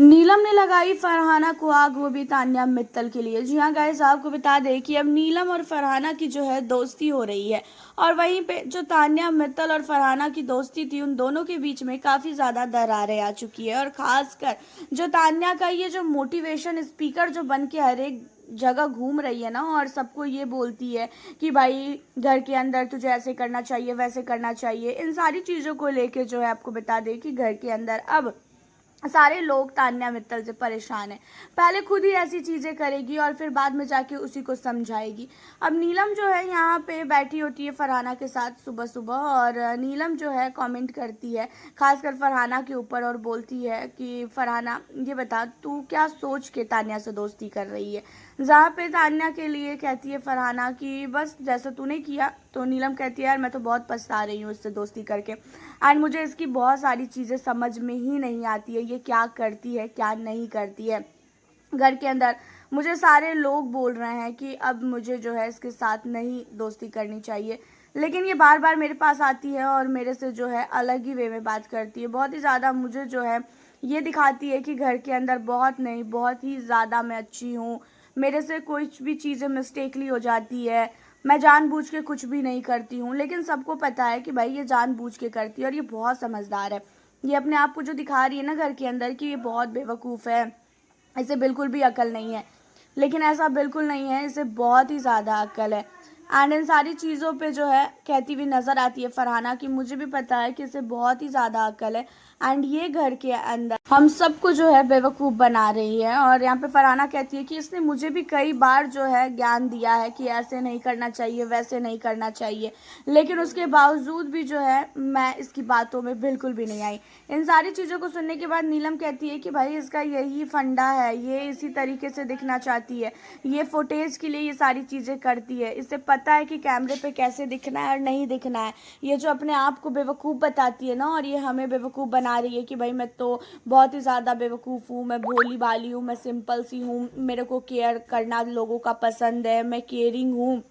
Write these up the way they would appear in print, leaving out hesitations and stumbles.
नीलम ने लगाई फरहाना को आग, वो भी तान्या मित्तल के लिए। जी हाँ गाइस, आपको बता दें कि अब नीलम और फरहाना की जो है दोस्ती हो रही है। और वहीं पे जो तान्या मित्तल और फरहाना की दोस्ती थी, उन दोनों के बीच में काफ़ी ज़्यादा दरारें आ चुकी है। और ख़ासकर जो तान्या का ये जो मोटिवेशन स्पीकर जो बन के हर एक जगह घूम रही है ना, और सबको ये बोलती है कि भाई घर के अंदर तुझे ऐसे करना चाहिए, वैसे करना चाहिए, इन सारी चीज़ों को लेके जो है आपको बता दें कि घर के अंदर अब सारे लोग तान्या मित्तल से परेशान हैं। पहले खुद ही ऐसी चीज़ें करेगी और फिर बाद में जाके उसी को समझाएगी। अब नीलम जो है यहाँ पे बैठी होती है फरहाना के साथ सुबह सुबह, और नीलम जो है कमेंट करती है खासकर फरहाना के ऊपर, और बोलती है कि फरहाना ये बता तू क्या सोच के तान्या से दोस्ती कर रही है। जहाँ पे तान्या के लिए कहती है फरहाना कि बस जैसा तूने किया, तो नीलम कहती है यार मैं तो बहुत पछता रही हूँ इससे दोस्ती करके, एंड मुझे इसकी बहुत सारी चीज़ें समझ में ही नहीं आती है, ये क्या करती है क्या नहीं करती है घर के अंदर। मुझे सारे लोग बोल रहे हैं कि अब मुझे जो है इसके साथ नहीं दोस्ती करनी चाहिए, लेकिन ये बार बार मेरे पास आती है और मेरे से जो है अलग ही वे में बात करती है। बहुत ही ज़्यादा मुझे जो है ये दिखाती है कि घर के अंदर बहुत नहीं, बहुत ही ज़्यादा मैं अच्छी हूँ, मेरे से कोई भी चीज़ें मिस्टेकली हो जाती है, मैं जानबूझ के कुछ भी नहीं करती हूँ। लेकिन सबको पता है कि भाई ये जानबूझ के करती है और ये बहुत समझदार है। ये अपने आप को जो दिखा रही है ना घर के अंदर कि ये बहुत बेवकूफ़ है, इसे बिल्कुल भी अकल नहीं है, लेकिन ऐसा बिल्कुल नहीं है, इसे बहुत ही ज़्यादा अकल है। एंड इन सारी चीज़ों पे जो है कहती हुई नज़र आती है फरहाना कि मुझे भी पता है कि इसे बहुत ही ज़्यादा अकल है, एंड ये घर के अंदर हम सबको जो है बेवकूफ़ बना रही है। और यहाँ पे फरहाना कहती है कि इसने मुझे भी कई बार जो है ज्ञान दिया है कि ऐसे नहीं करना चाहिए, वैसे नहीं करना चाहिए, लेकिन उसके बावजूद भी जो है मैं इसकी बातों में बिल्कुल भी नहीं आई। इन सारी चीज़ों को सुनने के बाद नीलम कहती है कि भाई इसका यही फंडा है, ये इसी तरीके से दिखना चाहती है, ये फुटेज के लिए ये सारी चीज़ें करती है, इसे पता है कि कैमरे पे कैसे दिखना है और नहीं दिखना है। ये जो अपने आप को बेवकूफ़ बताती है ना, और ये हमें बेवकूफ़ बना रही है कि भाई मैं तो बहुत ही ज़्यादा बेवकूफ़ हूँ, मैं भोली भाली हूँ, मैं सिंपल सी हूँ, मेरे को केयर करना लोगों का पसंद है, मैं केयरिंग हूँ।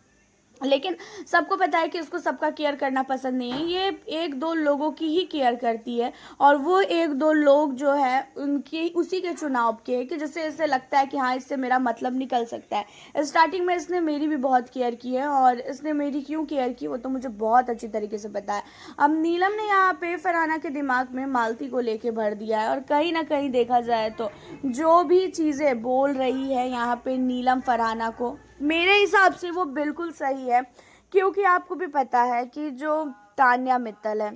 लेकिन सबको पता है कि उसको सबका केयर करना पसंद नहीं है, ये एक दो लोगों की ही केयर करती है, और वो एक दो लोग जो है उनकी उसी के चुनाव के, कि जिससे इसे लगता है कि हाँ इससे मेरा मतलब निकल सकता है। स्टार्टिंग में इसने मेरी भी बहुत केयर की है, और इसने मेरी क्यों केयर की वो तो मुझे बहुत अच्छी तरीके से पता है। अब नीलम ने यहाँ पे फरहाना के दिमाग में मालती को लेके भर दिया है, और कहीं ना कहीं देखा जाए तो जो भी चीज़ें बोल रही है यहाँ पे नीलम फरहाना को, मेरे हिसाब से वो बिल्कुल सही है। क्योंकि आपको भी पता है कि जो तान्या मित्तल है,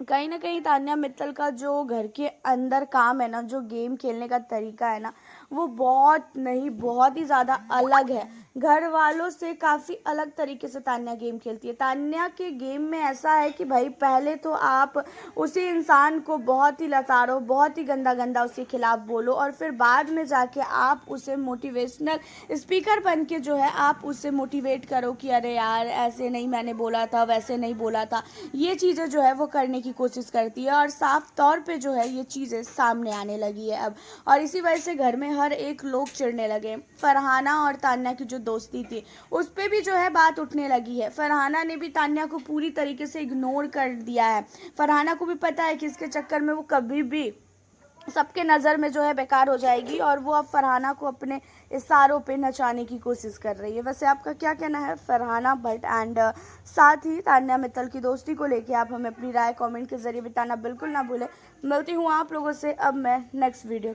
कहीं ना कहीं तान्या मित्तल का जो घर के अंदर काम है ना, जो गेम खेलने का तरीका है ना, वो बहुत नहीं बहुत ही ज़्यादा अलग है। घर वालों से काफ़ी अलग तरीके से तान्या गेम खेलती है। तान्या के गेम में ऐसा है कि भाई पहले तो आप उसी इंसान को बहुत ही लताड़ो, बहुत ही गंदा गंदा उसके खिलाफ बोलो, और फिर बाद में जाके आप उसे मोटिवेशनल स्पीकर बन के जो है आप उससे मोटिवेट करो कि अरे यार ऐसे नहीं मैंने बोला था, वैसे नहीं बोला था। ये चीज़ें जो है वो करने की कोशिश करती है, और साफ तौर पे जो है ये चीज़ें सामने आने लगी है अब, और इसी वजह से घर में हर एक लोग चिढ़ने लगे। फरहाना और तान्या की जो दोस्ती थी उस पर भी जो है बात उठने लगी है। फरहाना ने भी तान्या को पूरी तरीके से इग्नोर कर दिया है। फरहाना को भी पता है कि इसके चक्कर में वो कभी भी सबके नज़र में जो है बेकार हो जाएगी, और वो अब फरहाना को अपने इशारों पे नचाने की कोशिश कर रही है। वैसे आपका क्या कहना है फरहाना भट्ट एंड साथ ही तान्या मित्तल की दोस्ती को लेके? आप हमें अपनी राय कमेंट के जरिए बताना बिल्कुल ना भूलें। मिलती हूँ आप लोगों से अब मैं नेक्स्ट वीडियो।